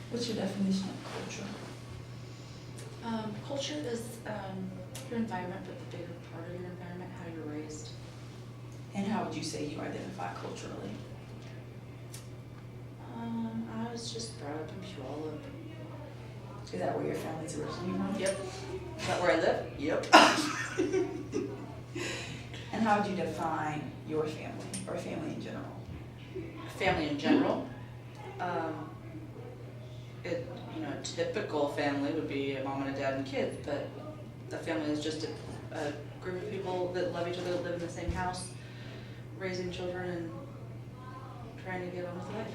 What's your definition of culture? Culture is your environment, but the bigger part of your environment, how you're raised. And how would you say you identify culturally? I was just brought up in Puyallup. Is that where your family's originally from? Yep. Is that where I live? Yep. And how would you define your family or family in general? Family in general. A typical family would be a mom and a dad and kids, but a family is just a group of people that love each other, that live in the same house, raising children and trying to get on with life.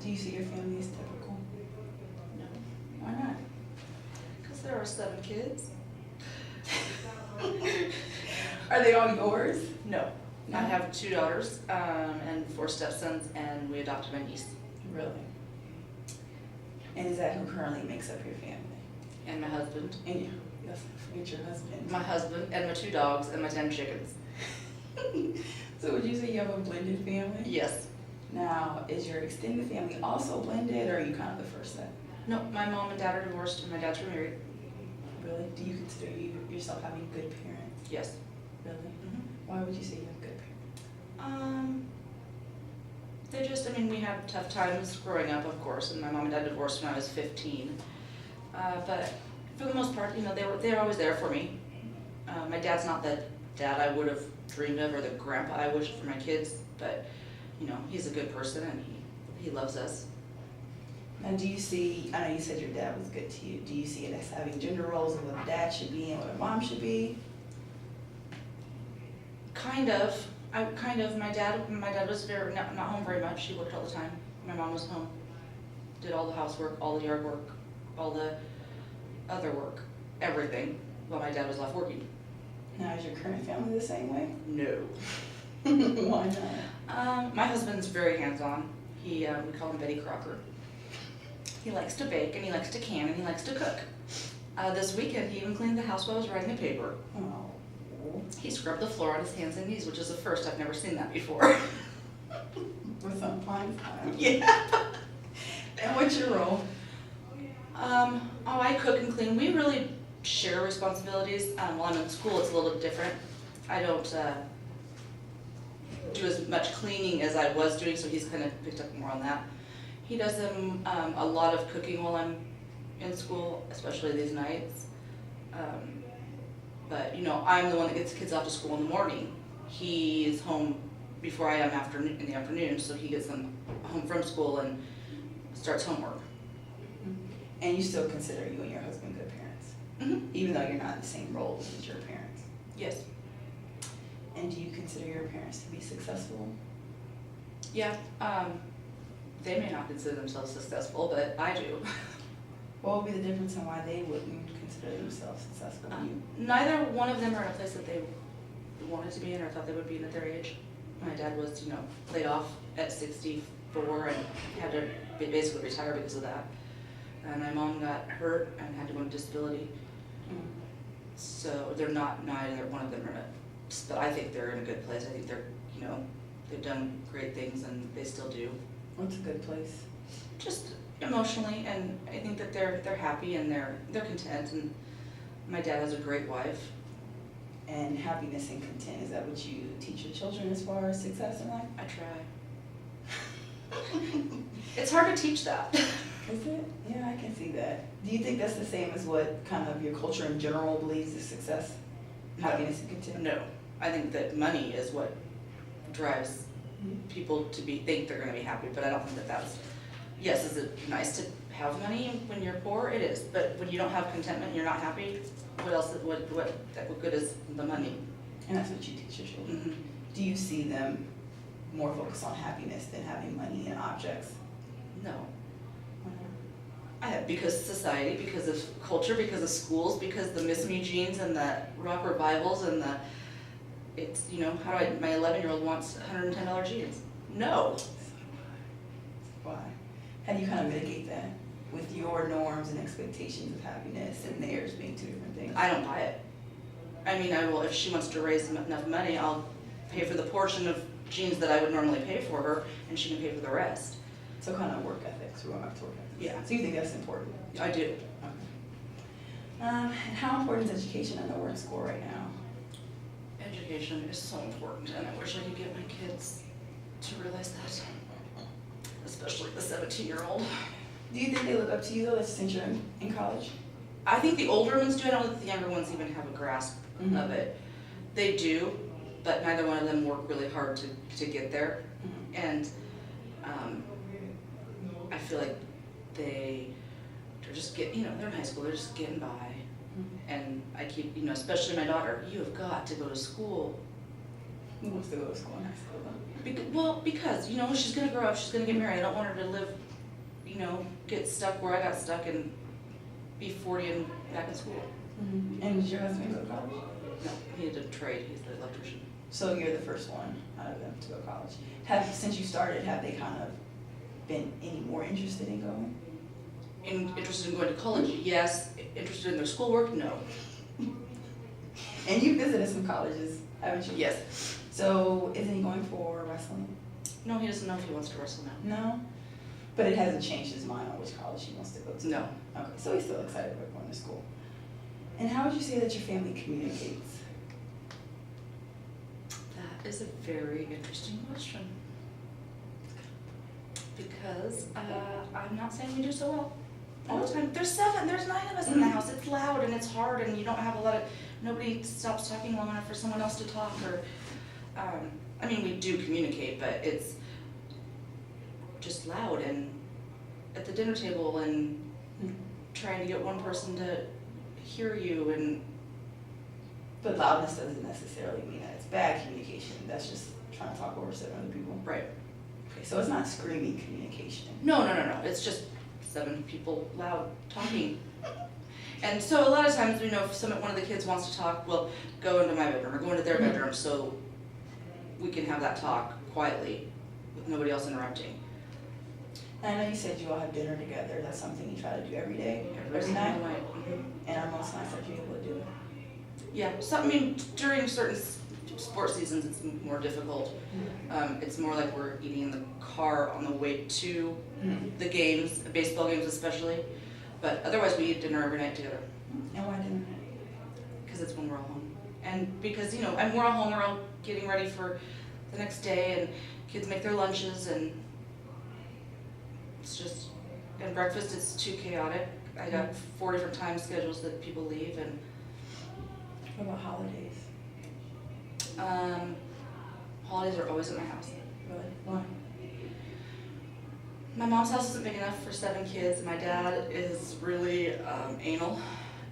Do you see your family as typical? No. Why not? Because there are 7 kids. Are they all yours? No. No? I have 2 daughters and 4 stepsons, and we adopted my niece. Really? And is that who currently makes up your family? And my husband. And you? Yes, it's your husband. My husband and my 2 dogs and my 10 chickens. So would you say you have a blended family? Yes. Now, is your extended family also blended, or are you kind of the first set? No, my mom and dad are divorced and my dad's remarried. Really? Do you consider yourself having good parents? Yes. Really? Mm-hmm. Why would you say you have good parents? We had tough times growing up, of course, and my mom and dad divorced when I was 15. But for the most part, they were always there for me. My dad's not the dad I would have dreamed of or the grandpa I wish for my kids, but he's a good person and he loves us. Now, do you see, I know you said your dad was good to you, do you see it as having gender roles of what a dad should be and what a mom should be? Kind of. My dad was not home very much. He worked all the time. My mom was home. Did all the housework, all the yard work, all the other work, everything, while my dad was off working. Now, is your current family the same way? No. Why not? My husband's very hands-on. We call him Betty Crocker. He likes to bake, and he likes to can, and he likes to cook. This weekend, he even cleaned the house while I was writing the paper. Oh. He scrubbed the floor on his hands and knees, which is a first. I've never seen that before. With some fine time. Yeah. And what's your role? I cook and clean. We really share responsibilities. While I'm in school, it's a little different. I don't do as much cleaning as I was doing, so he's kind of picked up more on that. He does a lot of cooking while I'm in school, especially these nights. But I'm the one that gets the kids off to school in the morning. He is home before I am in the afternoon, so he gets them home from school and starts homework. And you still consider you and your husband good parents? Mm-hmm. Even though you're not in the same roles as your parents? Yes. And do you consider your parents to be successful? Yeah. They may not consider themselves successful, but I do. What would be the difference in why they wouldn't consider themselves successful? Neither one of them are in a place that they wanted to be in or thought they would be in at their age. My dad was, laid off at 64 and had to basically retire because of that. And my mom got hurt and had to go on disability. So they're neither one of them are in it. But I think they're in a good place. I think they're, they've done great things and they still do. What's a good place? Just emotionally, and I think that they're happy and they're content, and my dad has a great wife. And happiness and content, is that what you teach your children as far as success in life? I try. It's hard to teach that. Is it? Yeah, I can see that. Do you think that's the same as what kind of your culture in general believes is success? Happiness and content? No. I think that money is what drives people to think they're going to be happy, but I don't think that that's... Yes, is it nice to have money when you're poor? It is, but when you don't have contentment and you're not happy, what good is the money? And that's what you teach your children. Mm-hmm. Do you see them more focused on happiness than having money and objects? No. Because society, because of culture, because of schools, because the Miss Me jeans and the rock revivals and it's, my 11-year-old wants $110 jeans. No. Why? How do you kind of mitigate that with your norms and expectations of happiness and theirs being two different things? I don't buy it. I will, if she wants to raise enough money, I'll pay for the portion of jeans that I would normally pay for her, and she can pay for the rest. So kind of work ethics, we're going back to work ethics. Yeah. So you think that's important? I do. Okay. And how important is education? I know we're in school right now. Education is so important, and I wish I could get my kids to realize that, especially the 17-year-old. Do you think they look up to you though, since you're in college? I think the older ones do. I don't think the younger ones even have a grasp Mhm. of it. They do, but neither one of them work really hard to get there. Mhm. And I feel like they're just getting, they're in high school, they're just getting by. Mhm. And I keep, especially my daughter, you have got to go to school. Who wants to go to school in high school though? Because, she's gonna grow up, she's gonna get married. I don't want her to live, get stuck where I got stuck and be 40 and back in school. Mhm. And did your husband go to college? No, he did a trade, he's the electrician. So you're the first one out of them to go to college. Since you started, have they kind of been any more interested in going? Interested in going to college? Yes. Interested in their schoolwork? No. And you visited some colleges, haven't you? Yes. So isn't he going for wrestling? No, he doesn't know if he wants to wrestle now. No? But it hasn't changed his mind on which college he wants to go to? No. Okay, so he's still excited about going to school. And how would you say that your family communicates? That is a very interesting question. Because I'm not saying we do so well all the time. There's 9 of us in the house. It's loud and it's hard and you don't have nobody stops talking long enough for someone else to talk or, we do communicate, but it's just loud and at the dinner table and trying to get one person to hear you and. But loudness doesn't necessarily mean that it's bad communication. That's just trying to talk over 7 other people. Right. Okay, so it's not screaming communication. No. It's just 7 people loud talking. And so a lot of times, if one of the kids wants to talk, we'll go into my bedroom or go into their bedroom so we can have that talk quietly with nobody else interrupting. And I know you said you all have dinner together. That's something you try to do every day, every night. night? And are most nights that you're able to do it? Yeah, during certain sports seasons, it's more difficult. It's more like we're eating in the car on the way to the games, baseball games especially. But otherwise, we eat dinner every night together. And why dinner? Because it's when we're all home. And because, and we're all home, we're all getting ready for the next day, and kids make their lunches, and it's just, and breakfast, it's too chaotic. I got 4 different time schedules that people leave, and What about holidays? holidays are always at my house. Really? Why? My mom's house isn't big enough for 7 kids. My dad is really anal,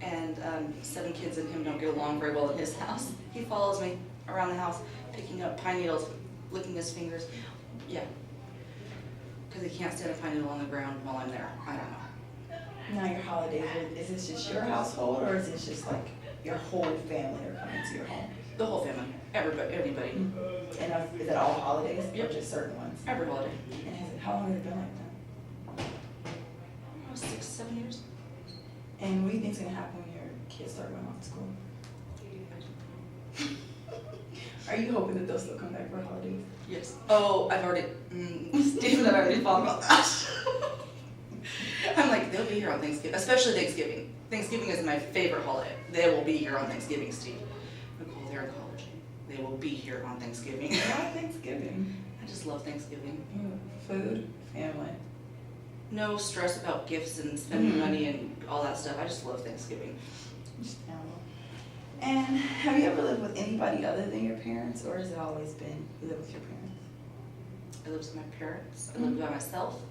and 7 kids and him don't get along very well in his house. He follows me around the house, picking up pine needles, licking his fingers. Yeah, because he can't stand a pine needle on the ground while I'm there. I don't know. Now your holidays, is this just your household or is this just like your whole family are coming to your home? The whole family, everybody, And is it all holidays or Yep. just certain ones? every holiday. And how long has it been like that? 6, 7 years. And what do you think's gonna happen when your kids start going off to school? Are you hoping that they'll still come back for holidays? Yes. Oh, I've already, Steve and I've already thought about that. I'm like, they'll be here on Thanksgiving, especially Thanksgiving. Thanksgiving is my favorite holiday. They will be here on Thanksgiving, Steve. Nicole, they're in college. They will be here on Thanksgiving. Why Thanksgiving? I just love Thanksgiving. Food, family. No stress about gifts and spending money and all that stuff. I just love Thanksgiving. Just family. And have you ever lived with anybody other than your parents, or has it always been you live with your parents? I lived with my parents. I lived by myself.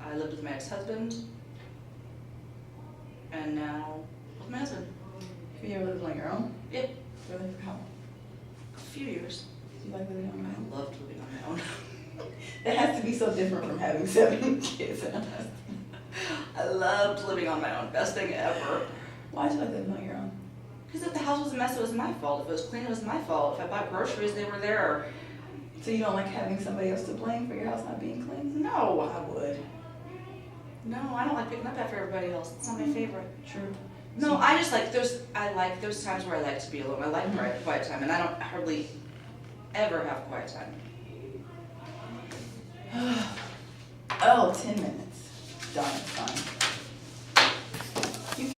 I lived with my ex-husband. And now with my husband. Have you ever lived on your own? Yep. Really? For how long? A few years. Do you like living on your own? I loved living on my own. That has to be so different from having 7 kids and a husband. I loved living on my own. Best thing ever. Why'd you like living on your own? Because if the house was a mess, it was my fault. If it was clean, it was my fault. If I bought groceries, they were there. So you don't like having somebody else to blame for your house not being clean? No. I would. No, I don't like picking up after everybody else. It's not my favorite. True. No, I just like, there's times where I like to be alone. I like quiet time, and I don't hardly ever have quiet time. Oh, 10 minutes. Done, fine.